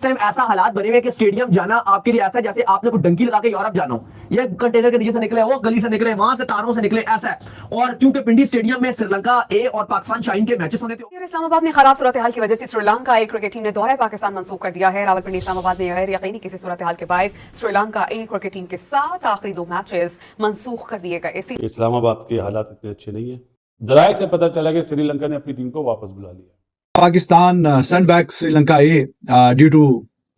Time ऐसा हालात बने हुए कि स्टेडियम जाना आपके लिए ऐसा है जैसे आपने कोई डंकी लगा के यूरोप जाना हो। ये कंटेनर के नीचे से निकले, वो गली से निकले, वहां से तारों से निकले, ऐसा है। और क्योंकि पिंडी स्टेडियम में श्रीलंका ए और पाकिस्तान शाइन के मैचेस होने थे। इस्लामाबाद में खराब सूरत हाल की वजह से श्रीलंका ए क्रिकेट टीम ने दौरा पाकिस्तान मंसूख कर दिया है। रावलपिंडी इस्लामाबाद में गैर यकीनी किसी सूरत हाल के बायस श्रीलंका ए क्रिकेट टीम के 7 आखिरी 2 मैचेस मंसूख कर दिए गए। इस्लामाबाद के हालात इतने अच्छे नहीं है। जराये से पता चला कि श्रीलंका ने अपनी टीम को वापस बुला लिया। Pakistan sent back Sri Lanka A due to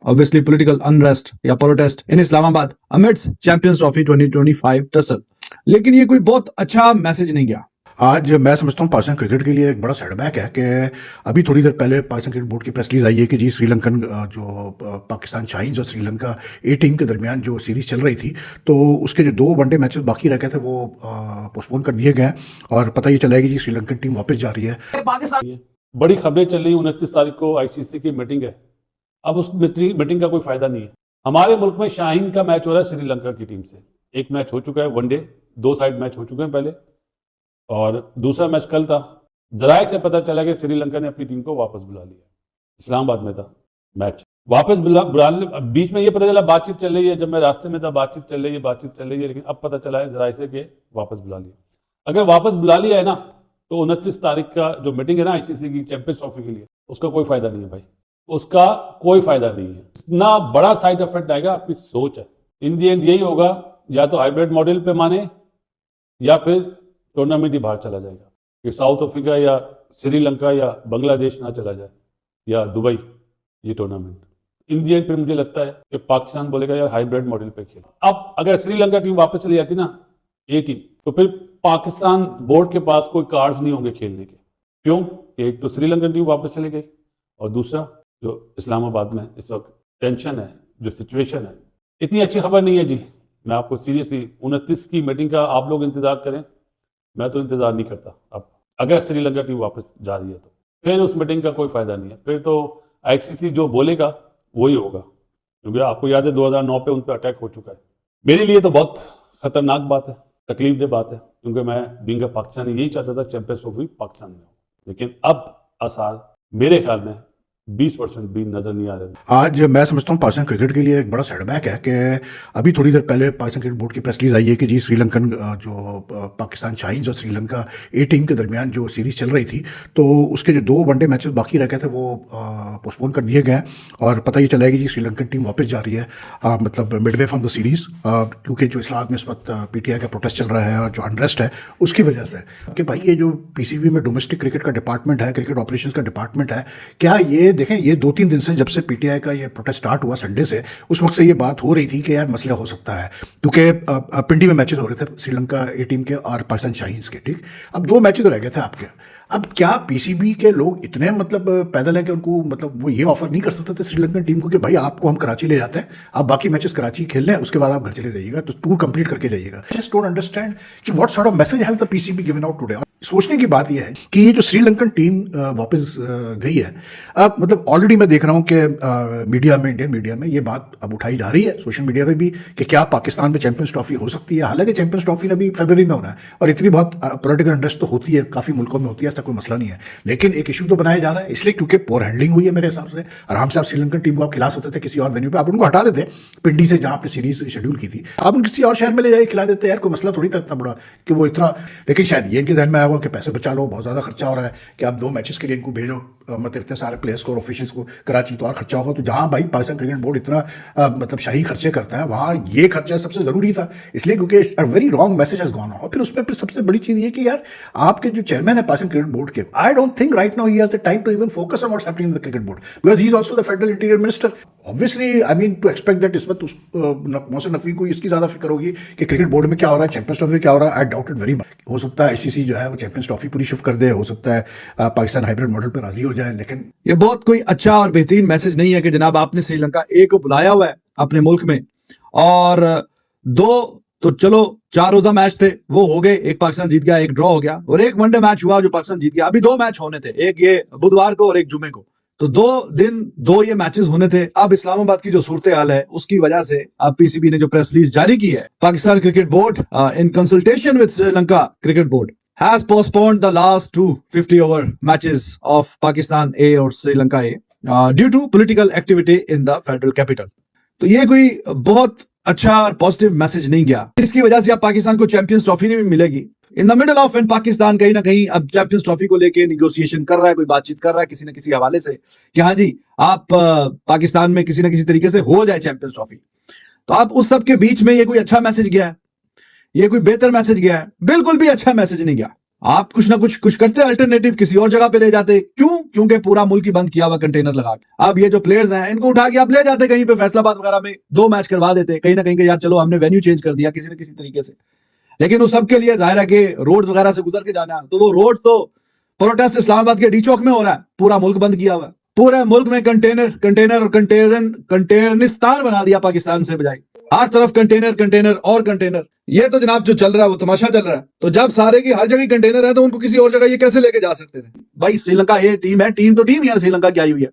obviously political unrest या protest in Islamabad amidst Champions Trophy 2025 tussle। लेकिन ये कोई बहुत अच्छा मैसेज नहीं गया। आज मैं समझता हूँ पाकिस्तान क्रिकेट के लिए एक बड़ा सेटबैक है कि अभी थोड़ी देर पहले पाकिस्तान क्रिकेट बोर्ड की प्रेस रिलीज आई है कि जी श्रीलंकन जो पाकिस्तान शाइन्स और श्रीलंका ए टीम के दरमियान जो सीरीज चल रही थी तो उसके जो 2 वनडे मैचेस बाकी रह गए थे वो पोस्टपोन कर दिए गए और पता ये चला है कि जी श्रीलंकन टीम वापस जा रही है। पाकिस्तान बड़ी खबरें चल रही 29 तारीख को आईसीसी की मीटिंग है। अब उस मीटिंग का कोई फायदा नहीं है। हमारे मुल्क में शाहीन का मैच हो रहा है श्रीलंका की टीम से। एक मैच हो चुका है वनडे, 2 साइड मैच हो चुके हैं पहले और दूसरा मैच कल था। जराये से पता चला कि श्रीलंका ने अपनी टीम को वापस बुला लिया। इस्लामाबाद में था मैच, वापस बुलाने बीच में ये पता चला बातचीत चल रही है। जब मैं रास्ते में था बातचीत चल रही है, लेकिन अब पता चला है जराये से कि वापस बुला लिया। अगर वापस बुला लिया है ना तो 29 तारीख का जो मीटिंग है ना आईसीसी की चैंपियंस ट्रॉफी के लिए, उसका कोई फायदा नहीं है भाई, उसका कोई फायदा नहीं है। इतना बड़ा साइड इफेक्ट आएगा, आपकी सोच है। इन दी एंड यही होगा, या तो हाइब्रिड मॉडल पे माने या फिर टूर्नामेंट ही बाहर चला जाएगा कि साउथ अफ्रीका या श्रीलंका या बांग्लादेश ना चला जाए या दुबई ये टूर्नामेंट। इन दी एंड फिर मुझे लगता है कि पाकिस्तान बोलेगा यार हाइब्रिड मॉडल पे खेल। अब अगर श्रीलंका टीम वापस चली जाती ना ए टीम, तो फिर पाकिस्तान बोर्ड के पास कोई कार्ड्स नहीं होंगे खेलने के। क्यों? एक तो श्रीलंकन टीम वापस चली गई और दूसरा जो इस्लामाबाद में इस वक्त टेंशन है, जो सिचुएशन है, इतनी अच्छी खबर नहीं है जी। मैं आपको सीरियसली 29 की मीटिंग का आप लोग इंतजार करें, मैं तो इंतजार नहीं करता। अब अगर श्रीलंका टीम वापस जा रही है तो फिर उस मीटिंग का कोई फायदा नहीं है। फिर तो आईसीसी जो बोलेगा वही होगा, क्योंकि आपको याद है 2009 पे उन पर अटैक हो चुका है। मेरे लिए तो बहुत खतरनाक बात है, तकलीफदेह बात है, क्योंकि मैं बीइंग अ पाकिस्तानी यही चाहता था चैंपियंस ट्रॉफी पाकिस्तान में हो। लेकिन अब आसार मेरे ख्याल में 20% भी नजर नहीं आ रहे। आज मैं समझता हूँ पाकिस्तान क्रिकेट के लिए एक बड़ा सेटबैक है कि अभी थोड़ी देर पहले पाकिस्तान क्रिकेट बोर्ड की प्रेस रिलीज आई है कि जी श्रीलंकन जो पाकिस्तान शाइन्स और श्रीलंका ए टीम के दरमियान जो सीरीज चल रही थी तो उसके जो 2 वनडे मैचेस बाकी रह गए थे वो पोस्टपोन कर दिए गए और पता ये चला है कि जी श्रीलंकन टीम वापस जा रही है, मतलब मिडवे फ्रॉम द सीरीज, क्योंकि जो इस्लामाबाद में इस वक्त पीटीआई का प्रोटेस्ट चल रहा है और जो अनरेस्ट है उसकी वजह से कि भाई ये जो पीसीबी में डोमेस्टिक क्रिकेट का डिपार्टमेंट है, क्रिकेट ऑपरेशंस का डिपार्टमेंट है, क्या ये देखें ये 2-3 दिन से जब से पीटीआई का ये प्रोटेस्ट स्टार्ट हुआ संडे से, उस वक्त से ये बात हो रही थी कि यार मसला हो सकता है, क्योंकि पिंडी में मैचेस हो रहे थे श्रीलंका ए टीम के और पाकिस्तान शाहीन्स के। ठीक, अब 2 मैचेस तो रह गए थे आपके। अब क्या पीसीबी के लोग इतने मतलब पैदल है कि उनको मतलब वो ये ऑफर नहीं कर सकते थे श्रीलंकन टीम को कि भाई आपको हम कराची ले जाते हैं, आप बाकी मैचेस कराची खेल लें, उसके बाद आप घर चले जाइएगा, तो टूर कंप्लीट करके जाइएगा। जस्ट डोंट अंडरस्टैंड कि what sort of message has the PCB given out today. सोचने की बात यह है कि ये जो श्रीलंकन टीम वापस गई है, अब मतलब ऑलरेडी मैं देख रहा हूँ कि मीडिया में, इंडियन मीडिया में ये बात अब उठाई जा रही है, सोशल मीडिया पे भी, कि क्या पाकिस्तान में चैंपियंस ट्रॉफी हो सकती है। हालांकि चैंपियंस ट्रॉफी अभी फरवरी में होना है और इतनी बहुत पॉलिटिकल इंटरेस्ट तो होती है, काफ़ी मुल्कों में होती है, ऐसा कोई मसला नहीं है, लेकिन एक इशू तो बनाया जा रहा है इसलिए क्योंकि पोर हैंडलिंग हुई है। मेरे हिसाब से आराम से आप श्रीलंकन टीम को आप खिला सकते थे किसी और वेन्यू पे, आप उनको हटा देते पिंडी से जहाँ आपने सीरीज शेड्यूल की थी, आप उनको किसी और शहर में ले जाके खिला देते, यार कोई मसला थोड़ी था इतना बड़ा कि वो इतना। लेकिन शायद ये इनके ध्यान में आया होगा कि पैसे बचा लो, बहुत ज़्यादा खर्चा हो रहा है कि आप 2 मैचेस के लिए इनको भेजो, मतलब इतने सारे प्लेयर्स को और ऑफिशियल्स को कराची, तो और खर्चा होगा। तो जहाँ भाई पाकिस्तान क्रिकेट बोर्ड इतना मतलब शाही खर्चे करता है, वहाँ ये खर्चा सबसे ज़रूरी था, इसलिए क्योंकि a very wrong message has gone out. फिर उसमें फिर सबसे बड़ी चीज़ ये कि यार आपके जो चेयरमैन है पाकिस्तान क्रिकेट बोर्ड के, I don't think right now he has the time to even focus on what's happening in the cricket board, because he is also the federal interior minister. Obviously I mean to expect that इस वक्त मोहसिन नकवी को इसकी ज़्यादा फिक्र होगी कि cricket board में क्या हो रहा है, चैंपियंस ट्रॉफी क्या हो रहा है। I doubt it very much. हो सकता है आईसीसी जो है वो चैंपियंस ट्रॉफी पूरी शिफ्ट कर दे, हो सकता है पाकिस्तान हाइब्रिड मॉडल पर राजी हो जाए, लेकिन ये बहुत कोई अच्छा और बेहतरीन मैसेज नहीं है कि जनाब आपने श्रीलंका ए को बुलाया हुआ है अपने मुल्क में और 2 तो चलो 4 रोजा मैच थे वो हो गए, एक पाकिस्तान जीत गया, एक ड्रॉ हो गया और एक वनडे मैच हुआ जो पाकिस्तान जीत गया। अभी 2 मैच होने थे, एक ये बुधवार को और एक जुमे को, तो 2 दिन 2 ये मैचेस होने थे। अब इस्लामाबाद की जो सूरत हाल है उसकी वजह से अब पीसीबी ने जो प्रेस रिलीज जारी की है, Pakistan cricket board in consultation with Sri Lanka cricket board has postponed the last 2 50-over matches of Pakistan A or Sri Lanka A due to political activity in the federal capital. तो ये कोई बहुत अच्छा और पॉजिटिव मैसेज नहीं गया, इसकी वजह से अब पाकिस्तान को चैंपियंस ट्रॉफी नहीं मिलेगी। In the middle of and Pakistan कहीं ना कहीं अब चैंपियंस ट्रॉफी को लेके निगोशिएशन कर रहा है, कोई बातचीत कर रहा है किसी न किसी हवाले से कि हाँ जी आप पाकिस्तान में किसी न किसी तरीके से हो जाए चैंपियंस ट्रॉफी। तो अब उस सब के बीच में ये कोई अच्छा मैसेज गया है, ये कोई बेहतर मैसेज गया है? बिल्कुल भी अच्छा मैसेज नहीं गया। आप कुछ ना कुछ करते, अल्टरनेटिव किसी और जगह पे ले जाते। क्यों? क्योंकि पूरा मुल्क ही बंद किया हुआ कंटेनर लगा के। अब ये जो प्लेयर्स हैं इनको उठा के आप ले जाते कहीं पे, फैसलाबाद वगैरह में 2 मैच करवा देते, कहीं ना कहीं के यार चलो हमने वेन्यू चेंज कर दिया किसी न किसी तरीके से। लेकिन उस सब के लिए जाहिर है कि रोड वगैरह से गुजर के जाना, तो वो रोड तो प्रोटेस्ट इस्लामाबाद के डी चौक में हो रहा है, पूरा मुल्क बंद किया हुआ है। पूरे मुल्क में कंटेनर और कंटेनरिस्तान बना दिया पाकिस्तान से बजाय, हर तरफ कंटेनर और कंटेनर। ये तो जनाब जो चल रहा है वो तमाशा चल रहा है। तो जब सारे की हर जगह कंटेनर है तो उनको किसी और जगह ये कैसे लेके जा सकते थे? भाई श्रीलंका ये टीम है, टीम तो टीम यार श्रीलंका की आई हुई है,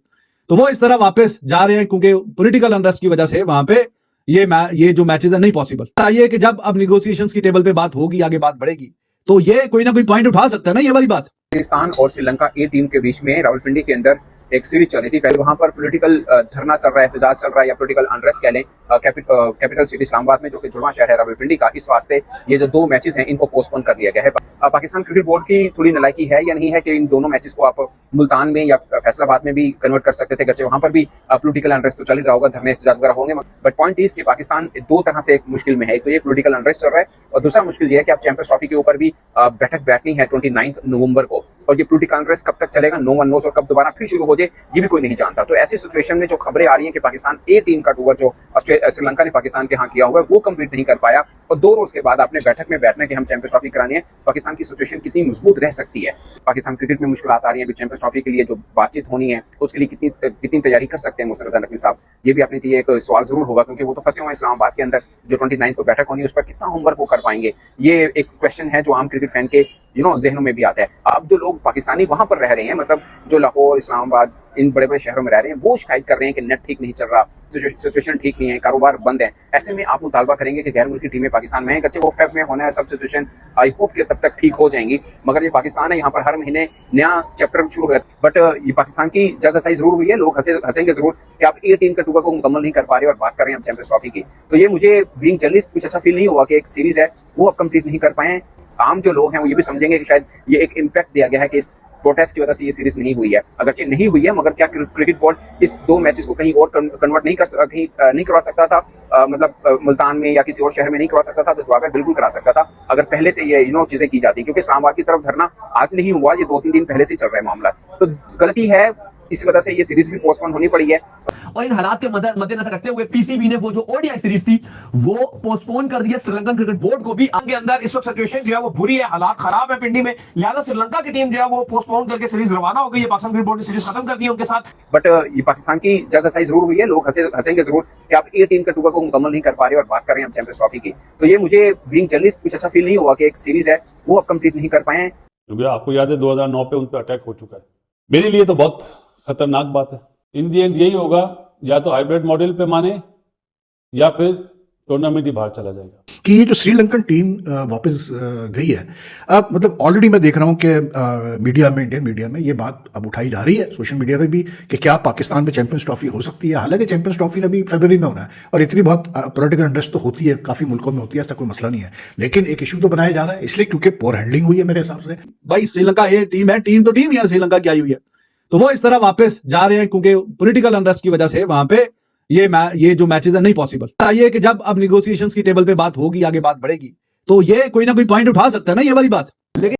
तो वो इस तरह वापस जा रहे हैं क्योंकि पॉलिटिकल अनरेस्ट की वजह से वहां पे ये जो मैचेस है नहीं पॉसिबल। ये कि जब अब निगोशिएशंस की टेबल पे बात होगी, आगे बात बढ़ेगी, तो ये कोई ना कोई पॉइंट उठा सकता है ना, ये वाली बात। पाकिस्तान और श्रीलंका ए टीम के बीच में रावलपिंडी के अंदर एक सीरीज चल रही थी। पहले वहां पर पॉलिटिकल धरना चल रहा है, एहतजाज चल रहा है या पॉलिटिकल अनरेस्ट कह लें कैपिटल सिटी इस्लामाबाद में, जो कि जुड़वां शहर है रावलपिंडी का। इस वास्ते ये जो 2 मैचेस हैं इनको पोस्टपोन कर दिया गया है। पाकिस्तान क्रिकेट बोर्ड की थोड़ी नालायकी है या नहीं है कि इन दोनों मैचेस को आप मुल्तान में या फैसलाबाद में भी कन्वर्ट कर सकते थे, गर्चे वहां पर भी पॉलिटिकल अनरेस्ट तो चल ही रहा होगा, धरने एहतजाज वगैरह होंगे। बट पॉइंट इज कि पाकिस्तान 2 तरह से एक मुश्किल में है। तो ये पॉलिटिकल अनरेस्ट चल रहा है और दूसरा मुश्किल ये है कि आप चैंपियंस ट्रॉफी के ऊपर भी बैठक बैठनी है 29 नवंबर को, और ये पॉलिटिकल अनरेस्ट कब तक चलेगा नो वन नोस, और कब दोबारा फिर शुरू हो जाए ये भी कोई नहीं जानता। तो ऐसी सिचुएशन में जो खबरें आ रही हैं कि पाकिस्तान ए टीम का टूर जो श्रीलंका ने पाकिस्तान के यहाँ किया हुआ है वो कंप्लीट नहीं कर पाया, और 2 रोज के बाद आपने बैठक में बैठना कि हम चैंपियंस ट्रॉफी करानी है, पाकिस्तान की सिचुएशन कितनी मजबूत रह सकती है। पाकिस्तान क्रिकेट में मुश्किल आ रही है, चैंपियंस ट्रॉफी के लिए जो बातचीत होनी है उसके लिए कितनी तैयारी कर सकते हैं मुस्तफा रज़ा नकवी साहब, ये भी अपने लिए एक सवाल जरूर होगा, क्योंकि वो तो फंसे हुए हैं इस्लामाबाद के अंदर। जो 29 को बैठक होनी है उस पर कितना होमवर्क वो कर पाएंगे, ये एक क्वेश्चन है जो आम क्रिकेट फैन के जहनों में भी आता है। अब जो लोग पाकिस्तानी वहां पर रह रहे हैं, मतलब जो लाहौर, इस्लामाबाद, इन बड़े बड़े शहरों में रह रहे हैं, वो शिकायत कर रहे हैं कि नेट ठीक नहीं चल रहा, सिचुएशन ठीक नहीं है, कारोबार बंद है। ऐसे में आप मुतालबा करेंगे कि गैर मुल्की टीमें पाकिस्तान में हैं, वो फेब में होना है, सब सिचुएशन आई होप कि तब तक ठीक हो जाएंगी। मगर ये पाकिस्तान है, यहाँ पर हर महीने नया चैप्टर शुरू हो, बट ये पाकिस्तान की जगह सही जरूर हुई है। लोग हंसेंगे जरूर कि आप ए टीम का टूर को मुकम्मल नहीं कर पा रहे और बात कर रहे हैं हम चैंपियंस ट्रॉफी की। तो ये मुझे बीइंग जर्नलिस्ट कुछ अच्छा फील नहीं हुआ कि एक सीरीज है वो अब कंप्लीट नहीं कर पाए। आम जो लोग हैं वो ये भी समझेंगे कि शायद ये एक इम्पैक्ट दिया गया है कि इस प्रोटेस्ट की वजह से ये सीरीज नहीं हुई है। अगरचे नहीं हुई है, मगर क्या क्रिकेट बोर्ड इस 2 मैचेस को कहीं और कन्वर्ट नहीं करवा सकता था, मतलब मुल्तान में या किसी और शहर में नहीं करवा सकता था? तो जवाब है बिल्कुल करा सकता था, अगर पहले से ये चीजें की जाती। क्योंकि इस्लामाबाद की तरफ धरना आज नहीं हुआ, ये 2-3 दिन पहले से चल रहा है मामला। तो गलती है, इस वजह से ये सीरीज भी पोस्टपोन होनी पड़ी है। और इन हालात के मद्देनजर रखते हुए पीसीबी ने वो जो ओडीआई सीरीज थी वो पोस्टपोन कर दिया श्रीलंकन क्रिकेट बोर्ड को भी। के अंदर इस वक्त सिचुएशन जो है वो बुरी है, हालात खराब है पिंडी में, लिहाजा श्रीलंका की टीम जो है वो पोस्टपोन करके सीरीज रवाना हो गई है। पाकिस्तान क्रिकेट बोर्ड ने सीरीज खत्म कर दी है उनके साथ। बट ये पाकिस्तान की जगह सही जरूर हुई है। लोग हंसेंगे जरूर कि आप ए टीम का टूर को मुकम्मल नहीं कर पा रहे और बात कर रहे हैं हम चैंपियंस ट्रॉफी की। तो ये मुझे बीइंग जर्नलिस्ट कुछ अच्छा फील नहीं हुआ कि एक सीरीज है वो अब कंप्लीट नहीं कर पाए। क्योंकि आपको याद है 2009 पे उन पर अटैक हो चुका है। मेरे लिए तो बहुत खतरनाक बात है। इन दी एंड यही होगा, या तो हाइब्रिड मॉडल पे माने या फिर टूर्नामेंट ही बाहर चला जाएगा। कि ये जो श्रीलंकन टीम वापस गई है, अब मतलब ऑलरेडी मैं देख रहा हूँ कि मीडिया में, इंडियन मीडिया में ये बात अब उठाई जा रही है, सोशल मीडिया पे भी, कि क्या पाकिस्तान में चैंपियंस ट्रॉफी हो सकती है। हालांकि चैंपियंस ट्रॉफी अभी फरवरी में होना है और इतनी बहुत पॉलिटिकल अनरेस्ट तो होती है, काफ़ी मुल्कों में होती है, ऐसा कोई मसला नहीं है। लेकिन एक इशू तो बनाया जा रहा है इसलिए क्योंकि पोर हैंडलिंग हुई है मेरे हिसाब से। भाई श्रीलंका ये टीम है, टीम तो टीम यार श्रीलंका की आई हुई है, तो वो इस तरह वापस जा रहे हैं क्योंकि पॉलिटिकल अनरेस्ट की वजह से वहां पे ये जो मैचेस है नहीं पॉसिबल। ये कि जब अब निगोशिएशंस की टेबल पे बात होगी, आगे बात बढ़ेगी, तो ये कोई ना कोई पॉइंट उठा सकता है ना, ये वाली बात।